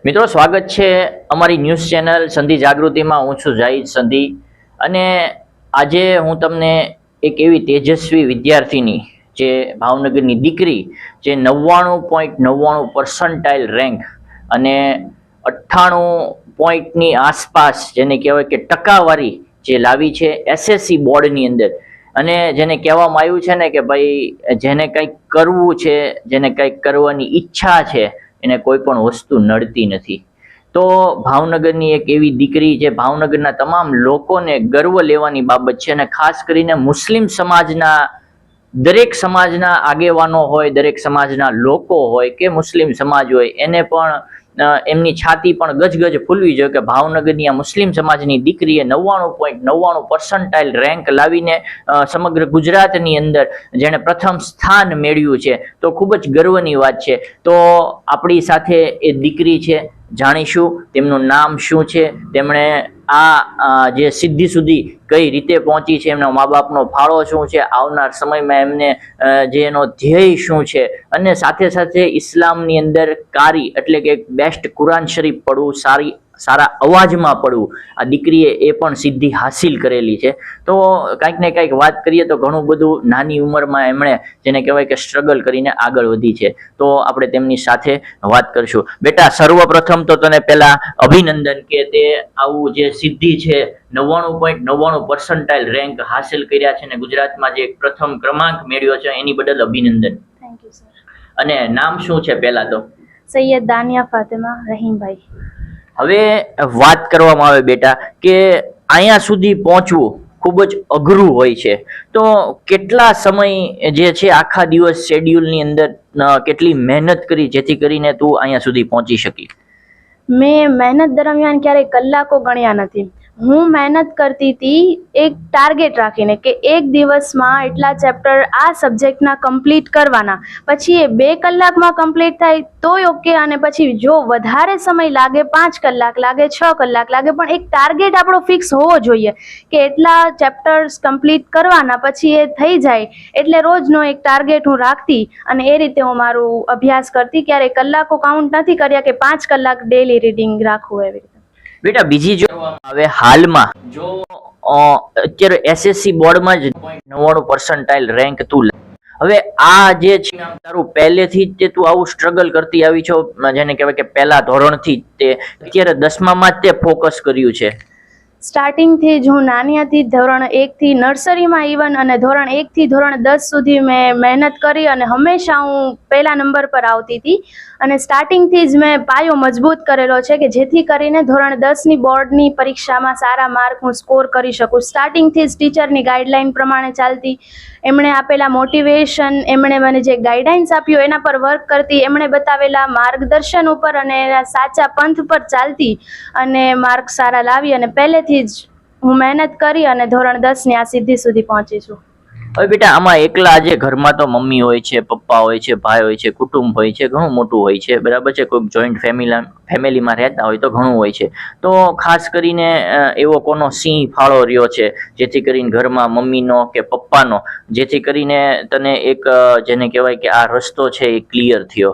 મિત્રો સ્વાગત છે અમારી ન્યૂઝ ચેનલ સંધિ જાગૃતિમાં। હું છું જાહિદ સંધિ અને આજે હું તમને એક એવી તેજસ્વી વિદ્યાર્થીની જે ભાવનગરની દીકરી જે 99.99% રેન્ક અને 98 પોઈન્ટની આસપાસ જેને કહેવાય કે ટકાવારી જે લાવી છે એસએસસી બોર્ડની અંદર, અને જેને કહેવામાં આવ્યું છે ને કે ભાઈ જેને કંઈક કરવું છે, જેને કંઈક કરવાની ઈચ્છા છે એને કોઈ પણ વસ્તુ નડતી નથી। તો ભાવનગરની એક એવી દીકરી જે ભાવનગરના તમામ લોકોને ગર્વ લેવાની બાબત છે, અને ખાસ કરીને મુસ્લિમ સમાજના દરેક સમાજના આગેવાનો હોય, દરેક સમાજના લોકો હોય કે મુસ્લિમ સમાજ હોય, એને પણ એમની છાતી પણ ગજગજ ફૂલવી જોઈએ કે ભાવનગરની આ મુસ્લિમ સમાજની દીકરીએ 99.99% રેન્ક લાવીને સમગ્ર ગુજરાતની અંદર જેણે પ્રથમ સ્થાન મેળવ્યું છે, તો ખૂબ જ ગર્વની વાત છે। તો આપણી સાથે એ દીકરી છે, જાણીશું તેમનું નામ શું છે, તેમણે આ જે સિદ્ધિ સુધી કઈ રીતે પહોંચી છે, એમના મા બાપનો ફાળો શું છે, આવનાર સમયમાં એમને જે એનો ધ્યેય શું છે, અને સાથે સાથે ઇસ્લામની અંદર કારી એટલે કે બેસ્ટ કુરાન શરીફ પડવું, સારા અવાજમાં પડવું, આ દીકરીએ એ પણ સિદ્ધિ હાસિલ કરેલી છે। તો કંઈક ને કંઈક વાત કરીએ તો ઘણું બધું નાની ઉંમરમાં એમણે જેને કહેવાય કે સ્ટ્રગલ કરીને આગળ વધી છે, તો આપણે તેમની સાથે વાત કરશું। બેટા, સર્વપ્રથમ તો તને પહેલા અભિનંદન કે તે આવું જે સિદ્ધિ છે 99.99% રેન્ક હાસિલ કર્યા છે અને ગુજરાતમાં જે પ્રથમ ક્રમાંક મેળવ્યો છે એની બદલ અભિનંદન। Thank you sir. અને નામ શું છે પહેલા તો? સૈયદ દાનિયા ફાતિમા રહીમભાઈ। હવે વાત કરવામાં આવે બેટા કે અહીંયા સુધી પહોંચવું ખૂબ જ અઘરું હોય છે, તો કેટલા સમય જે છે આખા દિવસ શેડ્યુલની અંદર કેટલી મહેનત કરી જેથી કરીને તું અહીંયા સુધી પહોંચી શકી? મેં મહેનત દરમિયાન ક્યારેય કલાકો ગણ્યા નથી। હું મહેનત કરતી હતી એક ટાર્ગેટ રાખીને કે એક દિવસમાં એટલા ચેપ્ટર આ સબ્જેક્ટના કમ્પ્લીટ કરવાના, પછી એ 2 કલાકમાં કમ્પ્લીટ થાય તોય ઓકે, અને પછી જો વધારે સમય લાગે 5 કલાક લાગે 6 કલાક લાગે, પણ એક ટાર્ગેટ આપણો ફિક્સ હોવો જોઈએ કે એટલા ચેપ્ટર્સ કમ્પ્લીટ કરવાના, પછી એ થઈ જાય એટલે રોજનો એક ટાર્ગેટ હું રાખતી અને એ રીતે હું મારું અભ્યાસ કરતી। ક્યારેય કલાકો કાઉન્ટ નથી કર્યા કે 5 કલાક ડેલી રીડિંગ રાખવું એવી રીતે। બેટા, બીજી જો હવે હાલમાં જો અત્યારે એસએસસી બોર્ડમાં જ 99% રેન્ક તું, હવે આ જે છે તારું પહેલેથી જ તું આવું સ્ટ્રગલ કરતી આવી છો, જેને કહેવાય કે પહેલા ધોરણથી જ તે અત્યારે 10મામાં જ તે ફોકસ કર્યું છે? સ્ટાર્ટિંગથી જ હું નાની હતી, ધોરણ 1 થી નર્સરીમાં ઇવન, અને ધોરણ 1 થી ધોરણ 10 સુધી મેં મહેનત કરી અને હંમેશા હું પહેલા નંબર પર આવતી હતી, અને સ્ટાર્ટિંગથી જ મેં પાયો મજબૂત કરેલો છે કે જેથી કરીને ધોરણ 10ની બોર્ડની પરીક્ષામાં સારા માર્ક હું સ્કોર કરી શકું। સ્ટાર્ટિંગથી જ ટીચરની ગાઈડલાઇન પ્રમાણે ચાલતી, એમણે આપેલા મોટિવેશન, એમણે મને જે ગાઈડલાઇન્સ આપ્યું એના પર વર્ક કરતી, એમણે બતાવેલા માર્ગદર્શન ઉપર અને સાચા પંથ પર ચાલતી અને માર્ક સારા લાવી, અને પહેલેથી જ હું મહેનત કરી અને ધોરણ 10ની આ સિદ્ધિ સુધી પહોંચી છું। હવે બેટા, આમાં એકલા આજે ઘરમાં તો મમ્મી હોય છે, પપ્પા હોય છે, ભાઈ હોય છે, કુટુંબ હોય છે, ઘણું મોટું હોય છે, બરાબર છે, કોઈ જોઈન્ટ ફેમિલીમાં રહેતા હોય તો ઘણું હોય છે, તો ખાસ કરીને એવો કોનો સિંહ ફાળો રહ્યો છે જેથી કરીને ઘરમાં મમ્મીનો કે પપ્પાનો, જેથી કરીને તને એક જેને કહેવાય કે આ રસ્તો છે એ ક્લિયર થયો?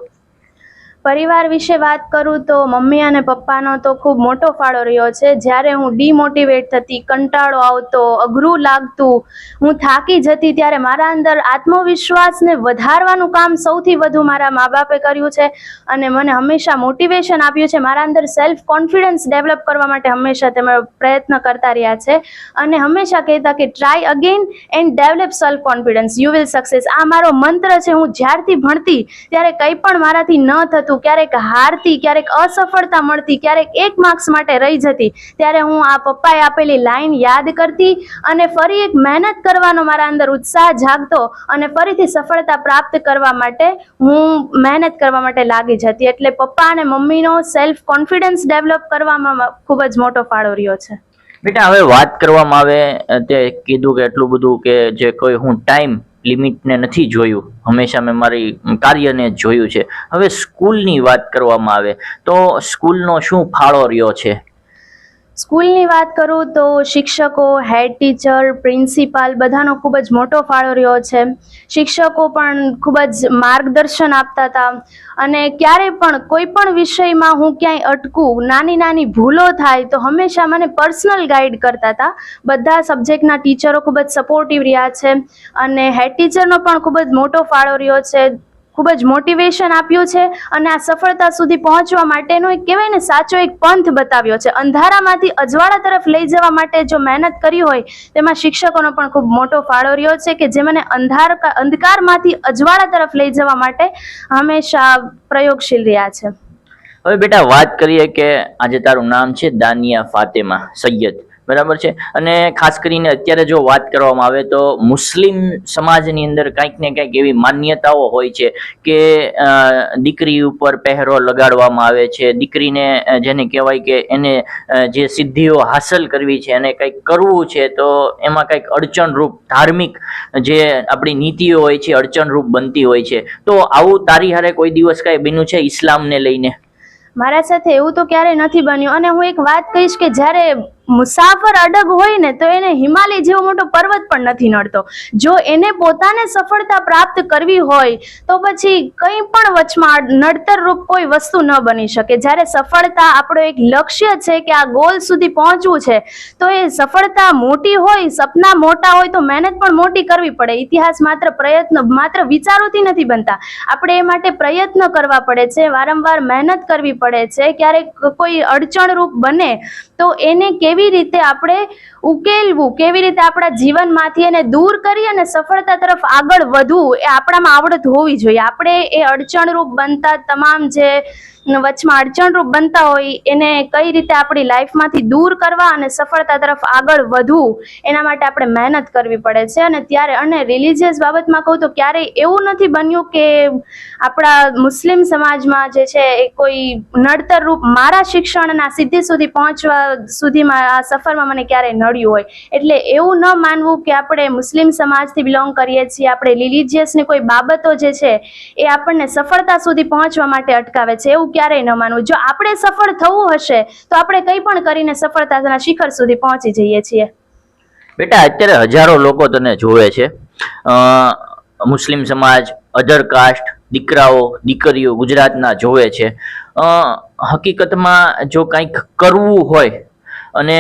પરિવાર વિશે વાત કરું તો મમ્મી અને પપ્પાનો તો ખૂબ મોટો ફાળો રહ્યો છે। જ્યારે હું ડિમોટિવેટ થતી, કંટાળો આવતો, અઘરું લાગતું, હું થાકી જતી, ત્યારે મારા અંદર આત્મવિશ્વાસને વધારવાનું કામ સૌથી વધુ મારા મા બાપે કર્યું છે અને મને હંમેશા મોટિવેશન આપ્યું છે। મારા અંદર સેલ્ફ કોન્ફિડન્સ ડેવલપ કરવા માટે હંમેશા તેમણે પ્રયત્ન કરતા રહ્યા છે અને હંમેશા કહેતા કે try again and develop self confidence, you will success. આ મારો મંત્ર છે। હું જ્યારથી ભણતી ત્યારે કંઈ પણ મારાથી ન થતું, ક્યારેક હારતી, ક્યારેક અસફળતા મળતી, ક્યારેક 1 માર્ક્સ માટે રહી જતી, ત્યારે હું આ પપ્પાએ આપેલી લાઈન યાદ કરતી અને ફરી એક મહેનત કરવાનો મારા અંદર ઉત્સાહ જાગતો અને ફરીથી સફળતા પ્રાપ્ત કરવા માટે હું મહેનત કરવા માટે લાગી જતી। એટલે પપ્પા અને મમ્મીનો સેલ્ફ કોન્ફિડન્સ ડેવલપ કરવામાં ખૂબ જ મોટો ફાળો રહ્યો છે। બેટા, હવે વાત કરવામાં આવે, તે કીધું કે એટલું બધું કે જે કોઈ હું ટાઈમ લિમિટને નથી જોયું, હંમેશા મેં મારી કાર્યને જ જોયું છે। હવે સ્કૂલની વાત કરવામાં આવે તો સ્કૂલનો શું ફાળો રહ્યો છે? સ્કૂલની વાત કરું તો શિક્ષકો, હેડ ટીચર, પ્રિન્સિપાલ બધાનો ખૂબ જ મોટો ફાળો રહ્યો છે. શિક્ષકો પણ ખૂબ જ માર્ગદર્શન આપતા હતા અને ક્યારે પણ કોઈ પણ વિષયમાં હું ક્યાંય અટકું, નાની નાની ભૂલો થાય તો હંમેશા મને પર્સનલ ગાઈડ કરતા હતા. બધા સબ્જેક્ટના ટીચરો ખૂબ જ સપોર્ટિવ રહ્યા છે અને હેડ ટીચરનો પણ ખૂબ જ મોટો ફાળો રહ્યો છે. ખૂબ જ મોટિવેશન આપ્યું છે અને આ સફળતા સુધી પહોંચવા માટેનો એક કહેવાય ને સાચો એક પંથ બતાવ્યો છે. અંધારામાંથી અજવાળા તરફ લઈ જવા માટે જો મહેનત કરી હોય તેમાં શિક્ષકોનો પણ ખૂબ મોટો ફાળો રહ્યો છે કે જે મને અંધકારમાંથી અજવાળા તરફ લઈ જવા માટે હંમેશા પ્રયોગશીલ રહ્યા છે. હવે બેટા વાત કરીએ કે આજે તારું નામ છે દાનિયા ફાતેમા સૈયદ, બરાબર છે, અને ખાસ કરીને અત્યારે જો વાત કરવામાં આવે તો મુસ્લિમ સમાજની અંદર કંઈક ને કંઈક એવી માન્યતાઓ હોય છે કે દીકરી ઉપર પહેરો લગાડવામાં આવે છે. દીકરીને જેને કહેવાય કે એને જે સિદ્ધિઓ હાંસલ કરવી છે અને કંઈક કરવું છે તો એમાં કંઈક અડચણરૂપ ધાર્મિક જે આપણી નીતિઓ હોય છે અડચણરૂપ બનતી હોય છે. તો આવું તારી હારે કોઈ દિવસ કાંઈ બન્યું છે ઇસ્લામને લઈને? મારા સાથે એવું તો ક્યારેય નથી બન્યું અને હું એક વાત કહીશ કે જ્યારે મુસાફર અડગ હોય ને તો એને હિમાલય જેવો મોટો પર્વત પણ નથી નડતો. જો એને પોતાને સફળતા પ્રાપ્ત કરવી હોય તો પછી કંઈ પણ વચમાં નડતર રૂપ કોઈ વસ્તુ ન બની શકે. જ્યારે સફળતા આપણો એક લક્ષ્ય છે કે આ ગોલ સુધી પહોંચવું છે તો એ સફળતા મોટી હોય, સપના મોટા હોય તો મહેનત પણ મોટી કરવી પડે. ઇતિહાસ માત્ર વિચારોથી નથી બનતા, આપણે એ માટે પ્રયત્ન કરવા પડે છે, વારંવાર મહેનત કરવી પડે છે. ક્યારેક કોઈ અડચણરૂપ બને તો એને કેવી રીતે આપણે ઉકેલવું, કેવી રીતે આપણા જીવનમાંથી એને દૂર કરી અને સફળતા તરફ આગળ વધવું એ આપણામાં આવડત હોવી જોઈએ. આપણે એ અડચણરૂપ બનતા તમામ જે વચમાં અડચણરૂપ બનતા હોય એને કઈ રીતે આપણી લાઈફમાંથી દૂર કરવા અને સફળતા તરફ આગળ વધવું એના માટે આપણે મહેનત કરવી પડે છે. અને ત્યારે અને રિલિજિયસ બાબતમાં કહું તો ક્યારેય એવું નથી બન્યું કે આપણા મુસ્લિમ સમાજમાં જે છે એ કોઈ નડતર રૂપ મારા શિક્ષણના સિદ્ધિ સુધી પહોંચવા સુધીમાં આ સફરમાં મને ક્યારેય નડ્યું હોય. એટલે એવું ન માનવું કે આપણે મુસ્લિમ સમાજથી બિલોંગ કરીએ છીએ, આપણે રિલિજિયસની કોઈ બાબતો જે છે એ આપણને સફળતા સુધી પહોંચવા માટે અટકાવે છે, એવું ક્યારેય ન માનવું. જો આપણે સફળ થવું હશે તો આપણે કંઈ પણ કરીને સફળતાના શિખર સુધી પહોંચી જઈએ છીએ. બેટા અત્યારે હજારો લોકો તને જોવે છે, મુસ્લિમ સમાજ, અધર કાસ્ટ, દીકરાઓ દીકરીઓ ગુજરાતના જોવે છે. હકીકતમાં જો કંઈક કરવું હોય અને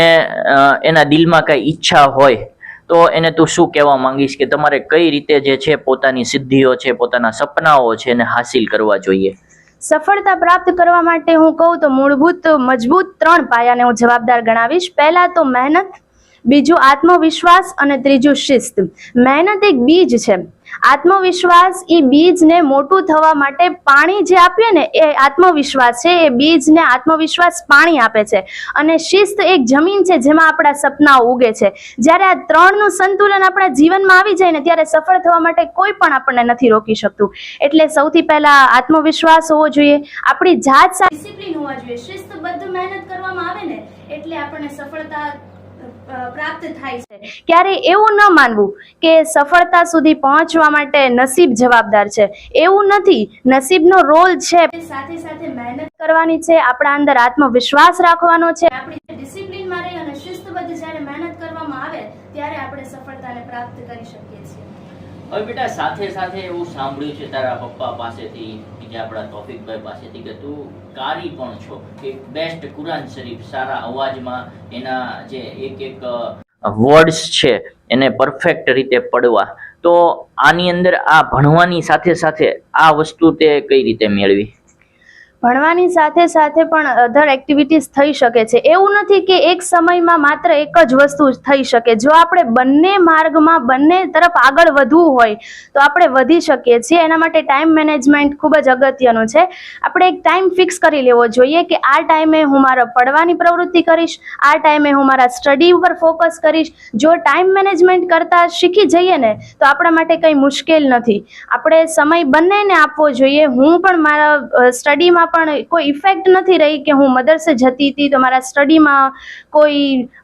એના દિલમાં કઈ ઈચ્છા હોય તો એને તું શું કહેવા માંગીશ કે તમારે કઈ રીતે જે છે પોતાની સિદ્ધિઓ છે, પોતાના સપનાઓ છે એને હાસિલ કરવા જોઈએ? સફળતા પ્રાપ્ત કરવા માટે હું કહું તો મૂળભૂત મજબૂત 3 પાયાને હું જવાબદાર ગણાવીશ. પહેલા તો મહેનત, બીજું આત્મવિશ્વાસ અને ત્રીજું શિસ્ત. મહેનત એક બીજ છે, આત્મવિશ્વાસ એ બીજને મોટું થવા માટે પાણી જે આપીએ ને એ આત્મવિશ્વાસ છે, એ બીજને આત્મવિશ્વાસ પાણી આપે છે. અને શિસ્ત એક જમીન છે જેમાં આપણા સપનાઓ ઉગે છે. જ્યારે આ 3નું સંતુલન આપણા જીવનમાં આવી જાય ને ત્યારે સફળ થવા માટે કોઈ પણ આપણને નથી રોકી શકતું. એટલે સૌથી પહેલા આત્મવિશ્વાસ હોવો જોઈએ, આપણી જાત સાથે ડિસિપ્લિન હોવા જોઈએ. શિસ્તબદ્ધ મહેનત કરવામાં આવે ને એટલે આપણને સફળતા પ્રાપ્ત થાય છે. ક્યારે એવું ન માનવું કે સફળતા સુધી પહોંચવા માટે નસીબ જવાબદાર છે, એવું નથી. નસીબનો રોલ છે, સાથે સાથે મહેનત કરવાની છે, આપણા અંદર આત્મવિશ્વાસ રાખવાનો છે. આપણી ડિસિપ્લિનમાં રહી અને શિસ્તબદ્ધ જ્યારે મહેનત કરવામાં આવે ત્યારે આપણે સફળતાને પ્રાપ્ત કરી શકીએ છીએ. હવે બેટા સાથે સાથે એવું સાંભળ્યું છે તારા પપ્પા પાસેથી, બીજા આપણા તોફિકભાઈ પાસેથી કે તું કારી પણ છો, કે બેસ્ટ કુરાન શરીફ સારા અવાજમાં એના જે એક વર્ડ્સ છે એને પરફેક્ટ રીતે પડવા. તો આની અંદર આ ભણવાની સાથે સાથે આ વસ્તુ તે કઈ રીતે મેળવી? ભણવાની સાથે સાથે પણ અધર એક્ટિવિટીઝ થઈ શકે છે. એવું નથી કે એક સમયમાં માત્ર એક જ વસ્તુ થઈ શકે. જો આપણે બંને માર્ગમાં બંને તરફ આગળ વધવું હોય તો આપણે વધી શકીએ છીએ. એના માટે ટાઈમ મેનેજમેન્ટ ખૂબ જ અગત્યનું છે. આપણે એક ટાઈમ ફિક્સ કરી લેવો જોઈએ કે આ ટાઈમે હું મારા પડવાની પ્રવૃત્તિ કરીશ, આ ટાઈમે હું મારા સ્ટડી ઉપર ફોકસ કરીશ. જો ટાઈમ મેનેજમેન્ટ કરતા શીખી જઈએ ને તો આપણા માટે કંઈ મુશ્કેલ નથી. આપણે સમય બંનેને આપવો જોઈએ. હું પણ મારા સ્ટડીમાં પણ કોઈ ઇફેક્ટ નથી રહી કે હું મદરસે જતી હતી તો મારા સ્ટડીમાં કોઈ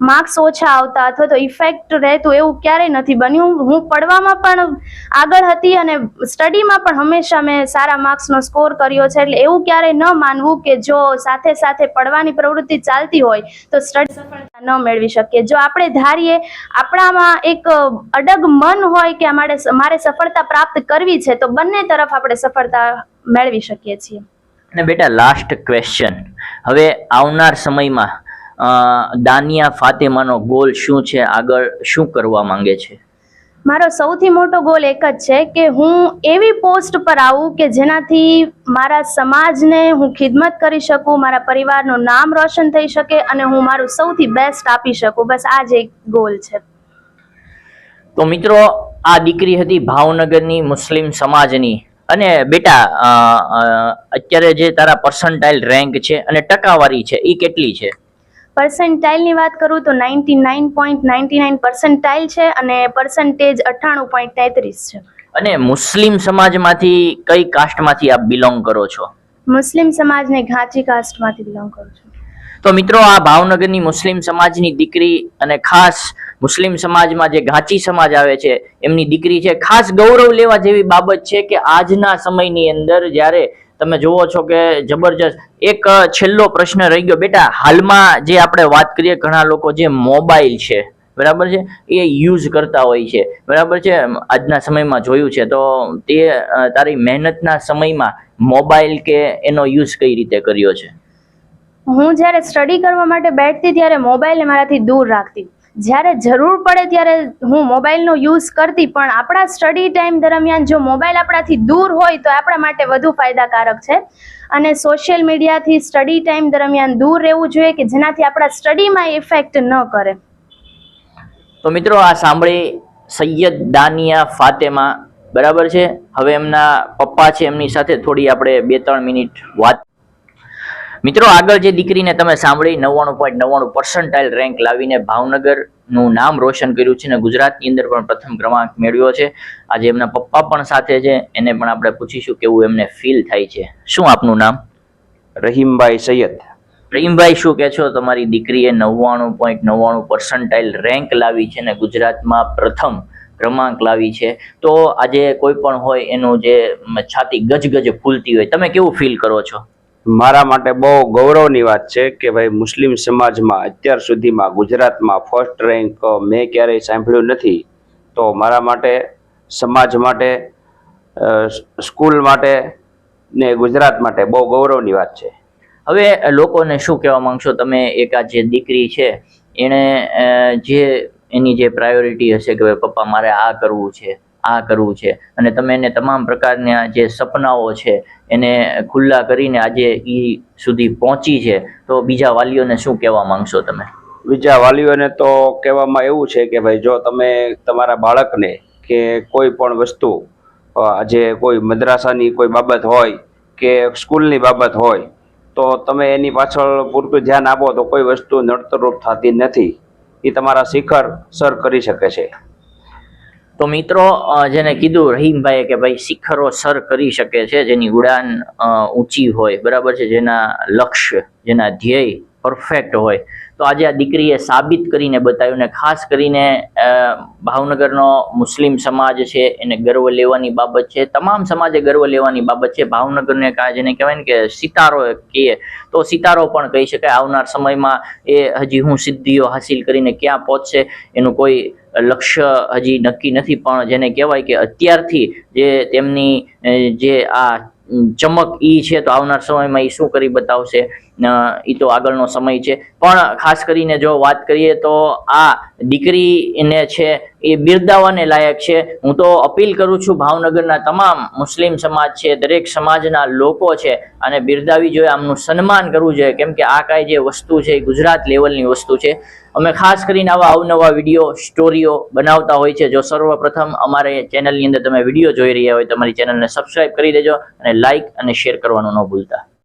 માર્ક્સ ઓછા આવતા અથવા તો ઇફેક્ટ રહેતું, એવું ક્યારેય નથી બન્યું. હું પડવામાં પણ આગળ હતી અને સ્ટડીમાં પણ હંમેશા મેં સારા માર્ક્સનો સ્કોર કર્યો છે. એટલે એવું ક્યારેય ન માનવું કે જો સાથે સાથે પડવાની પ્રવૃત્તિ ચાલતી હોય તો સ્ટડી સફળતા ન મેળવી શકીએ. જો આપણે ધારીએ, આપણામાં એક અડગ મન હોય કે મારે સફળતા પ્રાપ્ત કરવી છે, તો બંને તરફ આપણે સફળતા મેળવી શકીએ છીએ. અને બેટા લાસ્ટ ક્વેશ્ચન, હવે આવનાર સમયમાં દાનિયા ફાતેમાનો ગોલ શું છે, આગળ શું કરવા માંગે છે? મારો સૌથી મોટો ગોલ એક જ છે કે હું એવી પોસ્ટ પર આવું કે જેનાથી મારા સમાજને હું ખિદમત કરી શકું, મારા પરિવારનું નામ રોશન થઈ શકે અને હું મારું સૌથી બેસ્ટ આપી શકું. બસ આ જ એક ગોલ છે. તો મિત્રો, આ દીકરી હતી ભાવનગરની મુસ્લિમ સમાજની. અને બેટા, અત્યારે જે તારા પર્સન્ટાઇલ રેન્ક છે અને ટકાવારી છે એ કેટલી છે? પર્સન્ટાઇલની વાત કરું તો 99.99 પર્સન્ટાઇલ છે અને પર્સન્ટેજ 98.33 છે. અને મુસ્લિમ સમાજમાંથી કઈ કાસ્ટમાંથી આપ બિલોંગ કરો છો? મુસ્લિમ સમાજને ઘાંચી કાસ્ટમાંથી બિલોંગ કરું છું. તો મિત્રો, આ ભાવનગરની મુસ્લિમ સમાજની દીકરી અને ખાસ મુસ્લિમ સમાજમાં જે ઘાંચી સમાજ આવે છે એમની દીકરી છે. ખાસ ગૌરવ લેવા જેવી બાબત છે કે આજના સમયની અંદર જ્યારે તમે જુઓ છો કે જબરજસ્ત એક છેલ્લો પ્રશ્ન રહી ગયો બેટા, હાલમાં જે આપણે વાત કરીએ, ઘણા લોકો જે મોબાઈલ છે, બરાબર છે, એ યુઝ કરતા હોય છે, બરાબર છે, આજના સમયમાં જોયું છે. તો તે તારી મહેનતના સમયમાં મોબાઈલ કે એનો યુઝ કઈ રીતે કર્યો છે? હું જ્યારે સ્ટડી કરવા માટે બેઠતી ત્યારે મોબાઈલને મારાથી દૂર રાખતી. જ્યારે જરૂર પડે ત્યારે હું મોબાઈલનો યુઝ કરતી, પણ આપણા સ્ટડી ટાઈમ દરમિયાન જો મોબાઈલ આપણાથી દૂર હોય તો આપણા માટે વધુ ફાયદાકારક છે. અને સોશિયલ મીડિયાથી સ્ટડી ટાઈમ દરમિયાન દૂર રહેવું જોઈએ કે જેનાથી આપણા સ્ટડીમાં ઇફેક્ટ ન કરે. તો મિત્રો, આ સાંભળી સૈયદ દાનિયા ફાતેમા, બરાબર છે. હવે એમના પપ્પા છે, એમની સાથે થોડી આપણે 2-3 મિનિટ વાત. મિત્રો, આગળ જે દીકરીને તમે સાંભળી 99.99 પર્સન્ટાઇલ રેન્ક લાવીને ભાવનગરનું નામ રોશન કર્યું છે અને ગુજરાતની અંદર પણ પ્રથમ ક્રમાંક મેળવ્યો છે. આજે એમના પપ્પા પણ સાથે છે, એને પણ આપણે પૂછીશું કેવું એમને ફીલ થાય છે. શું આપનું નામ? રહીમભાઈ સૈયદ. રહીમભાઈ, શું કહે છો? તમારી દીકરીએ 99.99 પર્સન્ટાઇલ રેન્ક લાવી છે અને ગુજરાતમાં પ્રથમ ક્રમાંક લાવી છે. તો આજે કોઈ પણ હોય એનું જે છાતી ગજગજ ફૂલતી હોય, તમે કેવું ફીલ કરો છો? મારા માટે બહુ ગૌરવની વાત છે કે ભાઈ મુસ્લિમ સમાજમાં અત્યાર સુધીમાં ગુજરાતમાં ફર્સ્ટ રેન્ક મેં ક્યારેય સાંભળ્યું નથી. તો મારા માટે, સમાજ માટે, સ્કૂલ માટે ને ગુજરાત માટે બહુ ગૌરવની વાત છે. હવે લોકોને શું કહેવા માંગશો તમે? એક આ જે દીકરી છે એણે જે એની જે પ્રાયોરિટી હશે કે ભાઈ પપ્પા મારે આ કરવું છે, આ કરવું છે, અને તમે એને તમામ પ્રકારના જે સપનાઓ છે એને ખુલ્લા કરીને આજે એ સુધી પહોંચી છે, તો બીજા વાલીઓને શું કહેવા માંગશો તમે? બીજા વાલીઓને તો કહેવામાં એવું છે કે ભાઈ જો તમે તમારા બાળકને કે કોઈ પણ વસ્તુ, આજે કોઈ મદ્રાસાની કોઈ બાબત હોય કે સ્કૂલની બાબત હોય, તો તમે એની પાછળ પૂરતું ધ્યાન આપો તો કોઈ વસ્તુ નડતરરૂપ થતી નથી. એ તમારા શિખર સર કરી શકે છે. તો મિત્રો, જેને કીધું રહીમભાઈએ કે ભાઈ શિખરો સર કરી શકે છે, જેની ઉડાન ઊંચી હોય, બરાબર છે, જેના લક્ષ્ય, જેના ધ્યેય પરફેક્ટ હોય, તો આજે આ દીકરીએ સાબિત કરીને બતાવ્યું. ને ખાસ કરીને ભાવનગરનો મુસ્લિમ સમાજ છે એને ગર્વ લેવાની બાબત છે, તમામ સમાજે ગર્વ લેવાની બાબત છે. ભાવનગરને જેને કહેવાય ને કે સિતારો કહીએ તો સિતારો પણ કહી શકાય. આવનાર સમયમાં એ હજી હું સિદ્ધિઓ હાસિલ કરીને ક્યાં પહોંચશે એનું કોઈ લક્ષ્ય હજી નક્કી નથી, પણ જેને કહેવાય કે અત્યારથી જે તેમની જે આ ચમક ઈ છે, તો આવનાર સમયમાં એ શું કરી બતાવશે એ તો આગળનો સમય છે. પણ ખાસ કરીને જો વાત કરીએ તો આ દીકરીને છે એ બિરદાવાને લાયક છે. હું તો અપીલ કરું છું ભાવનગરના તમામ મુસ્લિમ સમાજ છે, દરેક સમાજના લોકો છે, અને બિરદાવી જોઈએ, આમનું સન્માન કરવું જોઈએ, કેમ કે આ કાંઈ જે વસ્તુ છે એ ગુજરાત લેવલની વસ્તુ છે. અમે ખાસ કરીને આવા અવનવા વિડીયો, સ્ટોરીઓ બનાવતા હોય છે. જો સર્વપ્રથમ અમારે ચેનલની અંદર તમે વિડીયો જોઈ રહ્યા હોય તો અમારી ચેનલને સબસ્ક્રાઇબ કરી દેજો અને લાઇક અને શેર કરવાનું ન ભૂલતા.